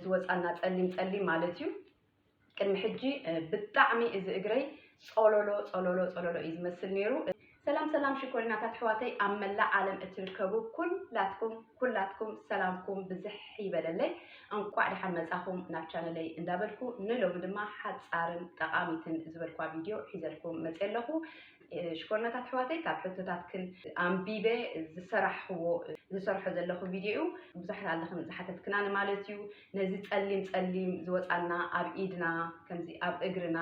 ዝወፃና ፀሊም ማለት እዩ ቅድሚ ሕጂ ብጣዕሚ እዚ እግረይ ጸሎሎ እዩ ዝመስል ነይሩ ሰላም ሽኮሪናታት ሕዋተይ ኣብ መላእ ዓለም እትርከቡ ኩላትኩም ሰላምኩም ብዝሕ ይበለለይ እንቋዕ ድሓን መጻኹም ናብ ቻነለይ እንዳበልኩ ንሎሚ ድማ ሓጻርን ጠቃሚትን ዝበልኳ ቪድዮ ሒዘልኩም መጽለኹ ሽኮሪናታት ሕዋተይ ካብ ሕቶታትክን ኣንቢቤ ዝሰርሖ ዘለኹ ቪድዮ ብዙሓት ኣለኽን ዝሓተትክና ማለት እዩ ነዚ ጸሊም ዝወፃና ኣብ ኢድና ከምዚ ኣብ እግርና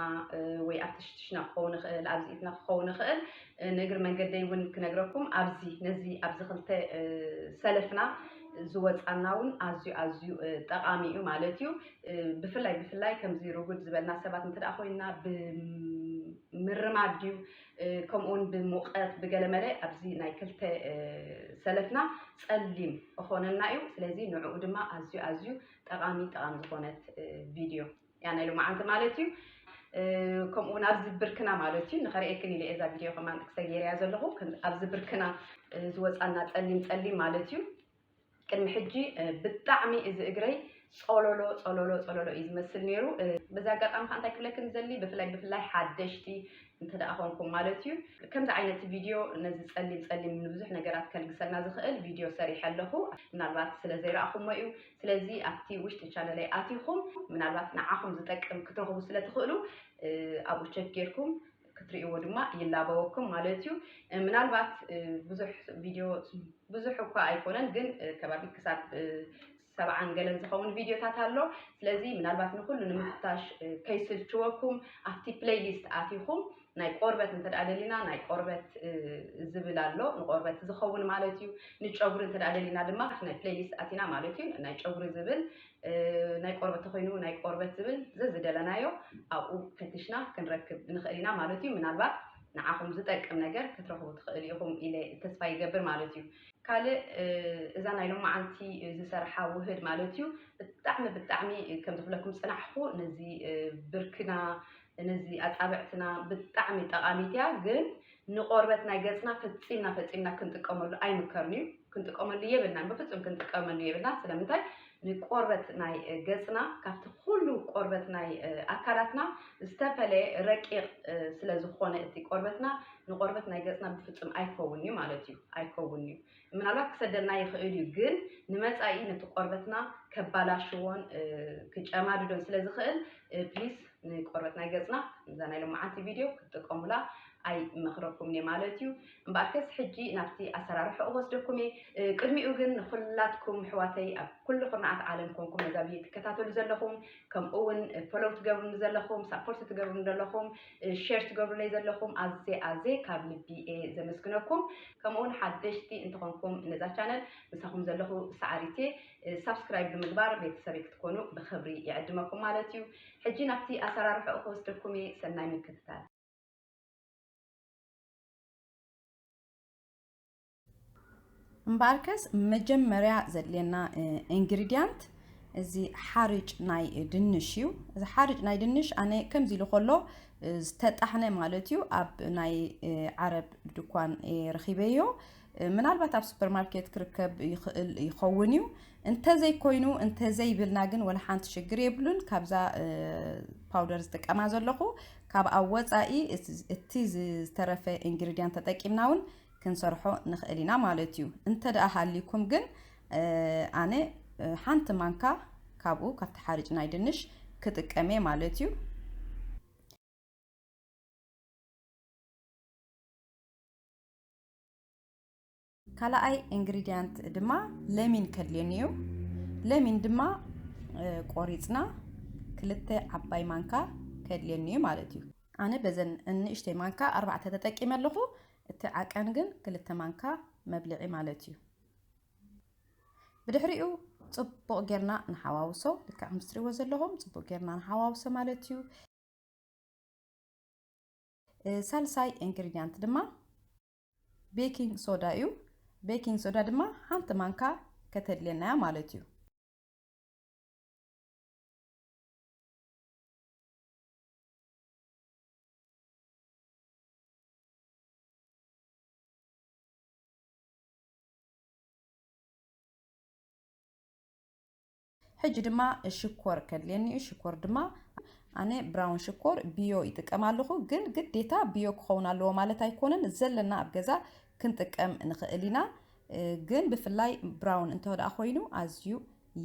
ወይ ኣብ ትሽትሽና ክኸውን ይኽእል ኣብ ኢድና ክኸውን ይኽእል ንእግር መንገደይ እውን ክነግረኩም ነዚ ኣብዚ ክልተ ሰለፍና ዝወፃና እውን ኣዝዩ ጠቃሚ እዩ ማለት እዩ ብፍላይ ከምዚ ርጉድ ዝበልና ሰባት እንተዳ ኮይና ብምርማድ ድዩ ከምኡን ብሙቀት ብገለመለ ኣብዚ ናይ ክልተ ሰለፍና ጸሊም እኾነና እዩ ስለዚ ንዕኡ ድማ ኣዝዩ ጠቃሚ ዝኾነት ቪድዮ ያ ናይ ሎማዓንቲ ማለት እዩ ከምኡን ኣብዚ ብርክና ማለት እዩ ንኸሪአክን ኢለ እዛ ቪድዮ ከማን ክሰገርያ ዘለኹ ኣብዚ ብርክና ዝወፃና ጸሊም ማለት እዩ ቅድሚ ሕጂ ብጣዕሚ እዚ እግረይ ጸሎሎ እዩ ዝመስል ነይሩ በዛ አጋጣሚ ከ እንታይ ክብለክን ዘሊ ብፍላይ ሓደሽቲ እንተዳ ኮንኩም ማለት እዩ ከምዚ ዓይነት ቪድዮ ነዚ ጸሊም ንብዙሕ ነገራት ከልግሰና ዝኽእል ቪድዮ ሰሪሕ ኣለኹ ምናልባት ስለ ዘይረኣኹሞ እዩ ስለዚ ኣብቲ ውሽጢ ቻነለይ ኣቲኹም ምናልባት ንዓኹም ዝጠቅም ክትረኽቡ ስለ ትኽእሉ ኣብኡ ቸክ ጌርኩም ክትሪእዎ ድማ ይላበወኩም ማለት እዩ ምናልባት ብዙሕ እኳ ኣይኮነን ግን ከባቢ ክሳብ 70 ገለን ዝኸውን ቪድዮታት ኣሎ ስለዚ ምናልባት ንኩሉ ንምፍታሽ ከይስልችወኩም ኣብቲ ፕሌይሊስት ኣቲኹም ናይ ቆርበት እንተዳደሊና ናይ ቆርበት ዝብል ኣሎ ንቆርበት ዝኸውን ማለት እዩ ንጨጉሪ እንተዳደሊና ድማ ናይ ፕሌይሊስት ኣቲና ማለት እዩ ናይ ጨጉሪ ዝብል ናይ ቆርበት ኮይኑ ናይ ቆርበት ዝብል ዝደለናዮ ኣብኡ ፈትሽና ክንረክብ ንኽእል ኢና ማለት እዩ ምናልባት ንዓኹም ዝጠቅም ነገር ክትረኽቡ ትኽእል ኢኹም ኢለ ተስፋ ይገብር ማለት እዩ ካልእ እዛ ናይ ሎማዓንቲ ዝሰርሓ ውህድ ማለት እዩ ብጣዕሚ ከም ዝፍለኩም ጽናሕኹ ነዚ ብርክና ነዚ ኣጻብዕትና ብጣዕሚ ጠቃሚት እያ ግን ንቆርበት ናይ ገጽና ፈጺምና ክንጥቀመሉ ኣይምከርን እዩ ክንጥቀመሉ የብልና በፍጹም ክንጥቀመሉ የብልና ስለምንታይ ንቆርበት ናይ ገጽና ካብቲ ኩሉ ቆርበት ናይ ኣካላትና ዝተፈለየ ረቂቕ ስለ ዝኾነ እቲ ቆርበትና ንቆርበት ናይ ገጽና በፍጹም ኣይከውን እዩ ማለት እዩ ኣይከውን እዩ ምናልባት ክሰደልና ይኽእል እዩ ግን ንመጻኢ ነቲ ቆርበትና ከባላሽዎን ክጨማድዶን ስለ ዝኽእል ፕሊዝ ንቆርበት ናይ ገጽና እዛ ናይ ሎማዓንቲ ቪድዮ ክትጥቀሙላ ኣይ መኽረኩም ማለት እዩ እምበኣርከስ ሕጂ ናብቲ ኣሰራርሑ ወስደኩም ቅድሚኡ ግን ኩላትኩም ሕዋተይ ኣብ ኩሉ ኩርናዓት ዓለም ኮንኩም ነዛ ቪድዮ ትከታተሉ ዘለኹም ከምኡውን ፎሎው ትገብሩ ዘለኹም ሳፖርት ትገብሩ ዘለኹም ሼር ትገብሩለይ ዘለኹም ኣዘ ካብ ልቢ ዘመስግነኩም ከምኡውን ሓደሽቲ እንትኾንኩም ነዛ ቻነል ንሳኹም ዘለኹ ሰዓሪቴ ሳብስክራይብ ብምግባር ቤተሰበይ ክትኮኑ ብኽብሪ ይዕድመኩም ማለት እዩ ሕጂ ናብቲ ኣሰራርሑ ወስደኩም ሰናይ ምክትታል እምበኣርከስ መጀመርያ ዘድልየና ኢንግሪዲየንት እዚ ሓርጭ ናይ ድንሽ እዩ እዚ ሓርጭ ናይ ድንሽ ኣነ ከምዚ ኢሉ ከሎ ዝተጣሕነ ማለት እዩ ኣብ ናይ ዓረብ ድኳን ረኺበዮ ምናልባት ኣብ ሱፐርማርኬት ክርከብ ይኸውን እዩ እንተዘይ ኮይኑ እንተዘይብልና ግን ወላ ሓንቲ ሽግር የብሉን ካብዛ ፓውደር ዝጥቀማ ዘለኹ ካብ ኣብ ወፃኢ እቲ ዝተረፈ ኢንግሪዲየንት ተጠቂምና እውን ክንሰርሖ ንኽእል ኢና ማለት እዩ እንተደኣ ሃሊኩም ግን ኣነ ሓንቲ ማንካ ካብኡ ካብቲ ሓርጭ ናይ ድንሽ ክጥቀመ ማለት እዩ ካልኣይ ኢንግሪዲየንት ድማ ለሚን ከድልየኒ እዩ ለሚን ድማ ቆሪፅና 2 ዓባይ ማንካ ከድልየኒ እዩ ማለት እዩ ኣነ በዘን ንእሽተይ ማንካ 4 ተጠቂመ ኣለኹ እቲ ዓቀን ግን 2 ማንካ መብልዒ ማለት እዩ ብድሕሪኡ ጽቡቕ ጌርና ንሓዋውሶ ልክዕ ከም ትሪእዎ ዘለኹም ጽቡቕ ጌርና ንሓዋውሶ ማለት እዩ ሳልሳይ ኢንግሪዲየንት ድማ ቤኪንግ ሶዳ እዩ ቤኪንግ ሶዳ ድማ ሓንቲ ማንካ ከተድልየና ማለት እዩ حج دما الشكور كدليني الشكور دما أنا براون شكور بيو يتقمالو ግን ግዴታ ቢዮ ክኸውን ኣለዎ ማለት ኣይኮነን ዘለና ኣብ ገዛ ክንጥቀም ንኽእል ኢና ግን ብፍላይ ብራውን እንተወዳ ኮይኑ ኣዝዩ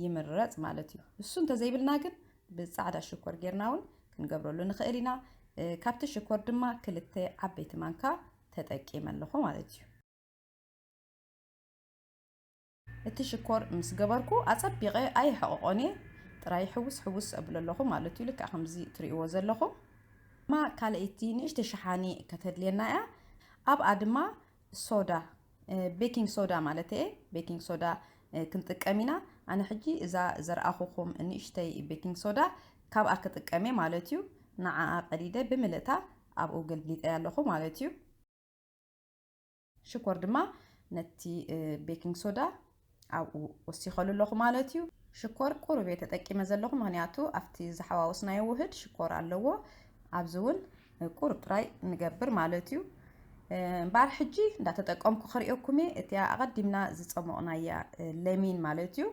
ይምረጽ ማለት እዩ እሱ እንተዘይብልና ግን ብጻዕዳ ሽኮር ጌርናውን ክንገብረሉ ንኽእል ኢና ካብቲ ሽኮር ድማ ክልተ ዓበይቲ ማንካ ተጠቂመ ኣለኹ ማለት እዩ እቲ ሽኮር ምስ ገበርኩ ኣጸቢቐ ኣይሕቆቆኒ ጥራይ ሕውስ ኣብል ኣለኹ ማለት እዩ ልክዕ ከምዚ ትሪእዎ ዘለኹም ማ ካልአይቲ ንእሽተ ሸሓኒ ከተድልየና እያ ኣብኣ ድማ ሶዳ ቤኪንግ ሶዳ ማለት እየ ቤኪንግ ሶዳ ክንጥቀም ኢና ኣነ ሕጂ እዛ ዘርኣኹኹም ንእሽተይ ቤኪንግ ሶዳ ካብኣ ክጥቀመ ማለት እዩ ንዓኣ ቀዲደ ብምልእታ ኣብኡ ገልቢጠ ኣለኹ ማለት እዩ ሽኮር ድማ ነቲ ቤኪንግ ሶዳ ኣብኡ ወሲኸሉ ኣለኹ ማለት እዩ ሽኮር ቁርብ ተጠቂመ ዘለኹ ምክንያቱ ኣብቲ ዝሓዋወስናዮ ውህድ ሽኮር ኣለዎ ኣብዚ እውን ቁርብ ጥራይ ንገብር ማለት እዩ ባር ሕጂ እንዳተጠቀምኩ ክሪኦኩም እቲ ኣቀዲምና ዝፀሞቕናያ ለሚን ማለት እዩ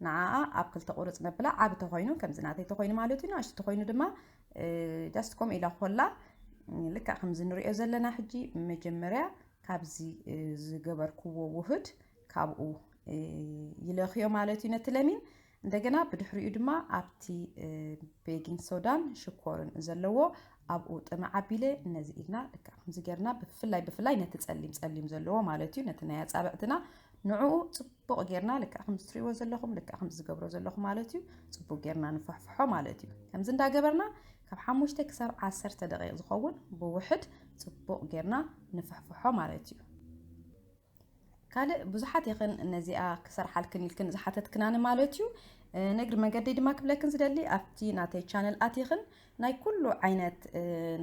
ንዓኣ ኣብ ክልተ ቁርጽ ነብላ ዓብ ተኮይኑ ከምዚ ናተይ ተኮይኑ ማለት እዩ ንእሽቲ ተኮይኑ ድማ ዳስትኮም ኢላ ኮላ ልክዕ ከምዚ ንሪኦ ዘለና ሕጂ መጀመርያ ካብዚ ዝገበርክዎ ውህድ ካብኡ ይለኽዮ ማለት እዩ ነቲ ለሚን እንደገና ብድሕሪኡ ድማ ኣብቲ ቤኪንግ ሶዳን ሽኮርን ዘለዎ ኣብኡ ጥመ ዓቢለ ነዚ ኢድና ልክዕ ከምዚ ጌርና ብፍላይ ነቲ ጸሊም ዘለዎ ማለት እዩ ነቲ ናይ ኣጻብዕትና ንዕኡ ጽቡቕ ጌርና ልክዕ ከምዚ ትሪእዎ ዘለኹም ልክዕ ከምዚ ዝገብሮ ዘለኹም ማለት እዩ ጽቡቕ ጌርና ንፈሕፍሖ ማለት እዩ ከምዚ እንዳገበርና ካብ 5 ክሳብ 10 ደቂቕ ዝኸውን ብውሕድ ጽቡቕ ጌርና ንፈሕፍሖ ማለት እዩ ካልእ ብዙሓት ይኽን ነዚኣ ክሰርሓልክን ኢልክን ዝሓተትክናኒ ማለት እዩ ነግሪ መንገዲ ድማ ክብለክን ዝደሊ ኣብቲ ናተይ ቻነል ኣቲኽን ናይ ኩሉ ዓይነት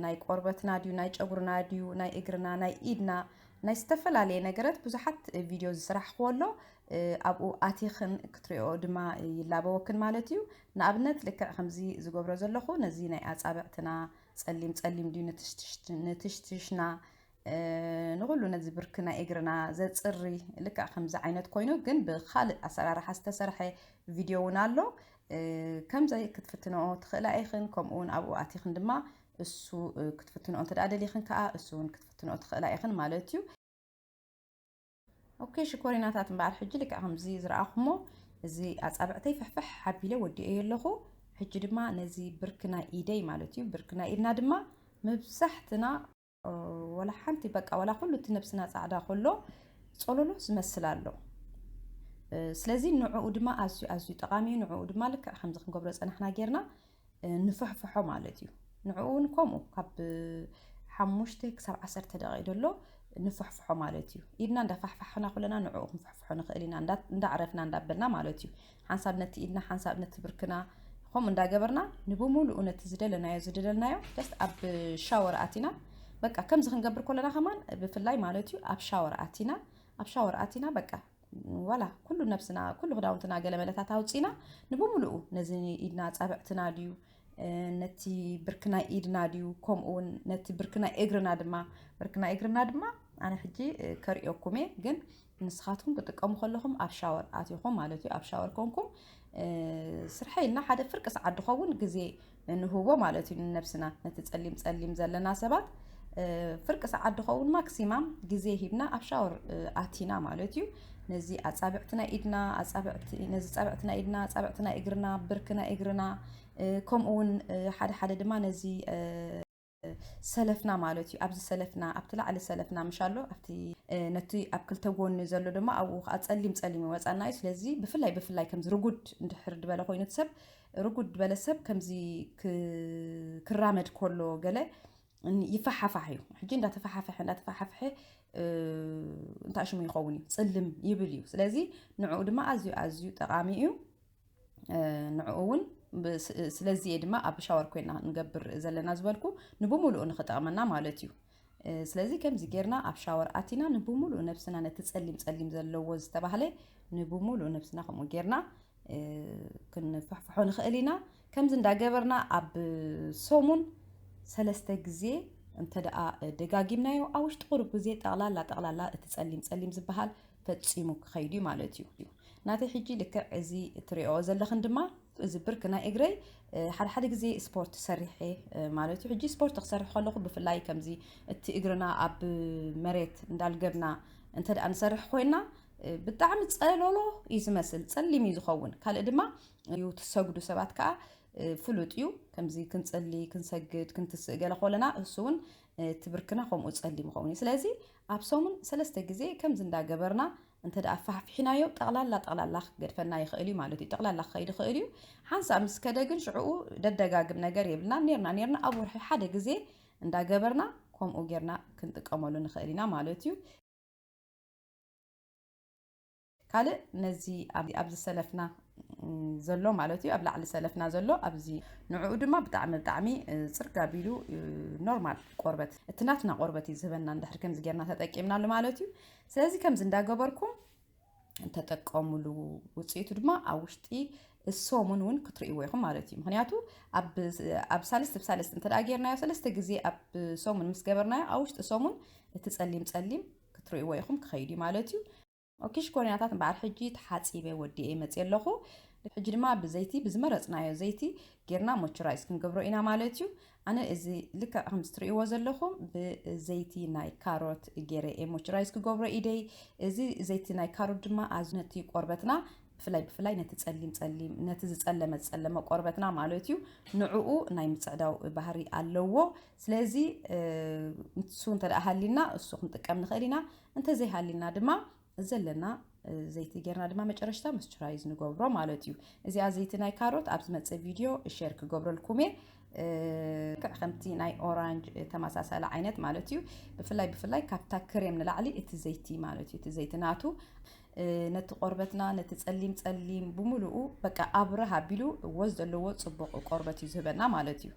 ናይ ቆርበትና ድዩ ናይ ጨጉርና ድዩ ናይ እግርና ናይ ኢድና ናይ ዝተፈላለየ ነገራት ብዙሓት ቪድዮ ዝስራሕ ክወሎ ኣብኡ ኣቲኽን ክትሪኦ ድማ ይላበወክን ማለት እዩ ንኣብነት ልክዕ ከምዚ ዝገብሮ ዘለኹ ነዚ ናይ ኣጻብዕትና ጸሊም ድዩ ንትሽትሽና ንኩሉ ነዚ ብርክ ናይ እግርና ዘጽሪ ልክዕ ከምዚ ዓይነት ኮይኑ ግን ብኻልእ ኣሰራርሓ ዝተሰርሐ ቪድዮ እውን ኣሎ ከምዚ ክትፍትንኦ ትኽእላ ኢኽን ከምኡውን ኣብኡ ኣቲኽን ድማ እሱ ክትፍትንኦ ተዳደሊኽን ከዓ እሱ እውን ክትፍትንኦ ትኽእላ ኢኽን ማለት እዩ ኦኬ ሽኮሪናታት እምበኣር ሕጂ ልክዕ ከምዚ ዝረኣኹሞ እዚ ኣጻብዕተይ ፍሕፍሕ ሓቢለ ወዲአዮ ኣለኹ ሕጂ ድማ ነዚ ብርክና ኢደይ ማለት እዩ ብርክና ኢድና ድማ መብዛሕትና ወላ ሓንቲ በቃ ወላ ኩሉ እቲ ነብስና ጻዕዳ ከሎ ጸሎሎ ዝመስል ኣሎ ስለዚ ንዕኡ ድማ ኣዝዩ ጠቃሚ ንዕኡ ድማ ልክዕ ከምዚ ክንገብሮ ፀናሕና ጌርና ንፈሕፍሖ ማለት እዩ ንዕኡን ከምኡ ካብ 5 ክሳብ 10 ደቂቃ ደሎ ንፈሕፍሖ ማለት እዩ ኢድና እንዳፈሕፈሕና ኩለና ንዕኡ ክንፈሕፍሖ ንኽእል ኢና እንዳዕረፍና እንዳበልና ማለት እዩ ሓንሳብ ነቲ ኢድና ሓንሳብ ነቲ ብርክና ከምኡ እንዳገበርና ንብሙሉኡ ነቲ ዝደለናዮ ደስ ኣብ ሻወር ኣቲና በቃ ከምዚ ክንገብር ከለና ከማን ብፍላይ ማለት እዩ ኣብ ሻወር ኣቲና በቃ ወላ ኩሉ ነብስና ኩሉ ክዳውንትና ገለመለታት ኣውፂና ንብሙሉኡ ነዚ ኢድና ጻብዕትና ድዩ ነቲ ብርክና ኢድና ድዩ ከምኡውን ነቲ ብርክና እግርና ድማ ኣነ ሕጂ ከሪኦኩሜ ግን ንስኻትኩም ክትጥቀሙ ከለኹም ኣብ ሻወር ኣትይኹም ማለት እዩ ኣብ ሻወር ኮንኩም ስርሐይልና ሓደ ፍርቂ ሰዓት ድኸውን ግዜ ንህቦ ማለት እዩ ነብስና ነቲ ጸሊም ዘለና ሰባት ፍርቂ ሰዓት ድኸውን ማክሲማም ግዜ ሂብና ኣብ ሻወር ኣቲና ማለት እዩ ነዚ ኣጻብዕትና ኢድና ነዚ ጻብዕትና ኢድና ጻብዕትና እግርና ብርክና እግርና ከምኡውን ሓደ ድማ ነዚ ሰለፍና ማለት እዩ ኣብዚ ሰለፍና ኣብቲ ላዕሊ ሰለፍና ምሻሎ ኣብቲ ነቲ ኣብ ክልተ ጎኒ ዘሎ ድማ ኣብኡ ጸሊም ይወፃና እዩ ስለዚ ብፍላይ ከምዚ ርጉድ እንድሕር ድበለ ኮይኑ ሰብ ርጉድ ድበለ ሰብ ከምዚ ክራመድ ከሎ ገለ ይፈሓፋሕ እዩ ሕጂ እንዳተፈሓፈሐ እንታይ ሽሙ ይኸውን እዩ ጽልም ይብል እዩ ስለዚ ንዕኡ ድማ ኣዝዩ ጠቃሚ እዩ ንዕኡ እውን ስለዚ ድማ ኣብ ሻወር ኮይና ንገብር ዘለና ዝበልኩ ንብሙሉኡ ንኽጠቕመና ማለት እዩ ስለዚ ከምዚ ጌርና ኣብ ሻወር ኣቲና ንብሙሉኡ ነብስና ነቲ ጸሊም ዘለዎ ዝተባህለ ንብሙሉኡ ነብስና ከምኡ ጌርና ክንፈሕፍሖ ንኽእል ኢና ከምዚ እንዳገበርና ኣብ ሰሙን 3 ግዜ እንተደኣ ደጋጊምናዮ ኣብ ውሽጢ ቁሩብ ግዜ ጠቕላላ እቲ ጸሊም ዝበሃል ፈፂሙ ክኸይዱ ማለት እዩ ናተይ ሕጂ ልክዕ እዚ ትሪኦ ዘለኽን ድማ እዚ ብርክና እግረይ ሓደ ግዜ ስፖርት ሰሪሐ ማለት እዩ ሕጂ ስፖርት ክሰርሕ ከለኹ ብፍላይ ከምዚ እቲ እግርና ኣብ መሬት እንዳልገብና እንተ ደኣ ንሰርሕ ኮይና ብጣዕሚ ፀለሎ እዩ ዝመስል ፀሊም እዩ ዝኸውን ካልእ ድማ እዩ ትሰግዱ ሰባት ከዓ ፍሉጥ እዩ ከምዚ ክንፀሊ ክንሰግድ ክንትስእ ገለ ኮለና እሱ እውን ትብርክና ከምኡ ፀሊም ይኸውን ስለዚ ኣብ ሰሙን 3 ግዜ ከምዚ እንዳገበርና እንተ ደኣ ፋሕፊሕናዮ ጠቕላላ ክገድፈና ይኽእል እዩ ማለት እዩ ጠቕላላ ክኸይድ ይኽእል እዩ ሓንሳብ ምስ ከደ ግን ሽዑኡ ደደጋግም ነገር የብልና ነርና ኣብ ወርሒ ሓደ ግዜ እንዳገበርና ከምኡ ጌርና ክንጥቀመሉ ንኽእል ኢና ማለት እዩ ካልእ ነዚ ኣብዚ ሰለፍና ዘሎ ማለት እዩ ኣብ ላዕሊ ሰለፍና ዘሎ ኣብዚ ንዕኡ ድማ ብጣዕሚ ፅርጋ ቢሉ ኖርማል ቆርበት እቲ ናትና ቆርበት እዩ ዝህበና እንድሕር ከምዚ ጌርና ተጠቂምናሉ ማለት እዩ ስለዚ ከምዚ እንዳገበርኩም እንተጠቀሙሉ ውፅኢቱ ድማ ኣብ ውሽጢ እሶሙን እውን ክትርእይዎ ኢኹም ማለት እዩ ምክንያቱ ኣብ ሳልስት ብሳልስት እንተ ደኣ ጌርናዮ 3 ግዜ ኣብ ሶሙን ምስ ገበርናዮ ኣብ ውሽጢ ሶሙን እቲ ፀሊም ክትርእይዎ ኢኹም ክኸይድ እዩ ማለት እዩ ኦኬ ሽኮሪናታት በዓል ሕጂ ተሓፂበ ወዲኤ መፅእ ኣለኹ ሕጂ ድማ ብዘይቲ ብዝመረፅናዮ ዘይቲ ጌርና ሞይስቸራይዝ ክንገብሮ ኢና ማለት እዩ ኣነ እዚ ልክዕ ከም ትርእይዎ ዘለኹም ብዘይቲ ናይ ካሮት ጌረ ሞይስቸራይዝ ክገብሮ ኢደይ እዚ ዘይቲ ናይ ካሮት ድማ ኣዝነቲ ቆርበትና ብፍላይ ነቲ ፀሊም ነቲ ዝፀለመ ቆርበትና ማለት እዩ ንዕኡ ናይ ምፅዕዳው ባህሪ ኣለዎ ስለዚ እሱ እንተ ደኣ ሃሊና እሱ ክንጥቀም ንኽእል ኢና እንተዘይሃሊና ድማ ዘለና ዘይቲ ጌርና ድማ መጨረሽታ ሞይስቸራይዝ ንገብሮ ማለት እዩ እዚኣ ዘይቲ ናይ ካሮት ኣብ ዝመፅእ ቪድዮ ሼር ክገብረልኩም ከምቲ ናይ ኦራንጅ ተመሳሳሊ ዓይነት ማለት እዩ ብፍላይ ካብታ ክሬም ንላዕሊ እቲ ዘይቲ ማለት እዩ እቲ ዘይቲ ናቱ ነቲ ቆርበትና ነቲ ፀሊም ብምሉኡ በቃ ኣብረሃ ኣቢሉ ወዝ ዘለዎ ፅቡቅ ቆርበት እዩ ዝህበና ማለት እዩ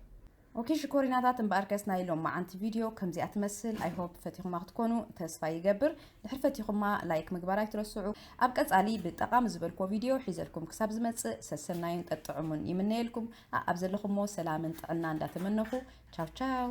ኦኬ ሽኮሪናታት እምበኣርከስ ናይ ሎም ማዓንቲ ቪድዮ ከምዚኣ ትመስል ኣይ ሆፕ ፈቲኹማ ክትኮኑ ተስፋ ይገብር ድሕር ፈቲኹማ ላይክ ምግባር ኣይትረስዑ ኣብ ቀፃሊ ብጠቃሚ ዝበልክዎ ቪድዮ ሒዘልኩም ክሳብ ዝመፅእ ሰሰናይን ጠጥዑሙን ይምነየልኩም ኣብ ዘለኹምዎ ሰላምን ጥዕና እንዳተመነኹ ቻው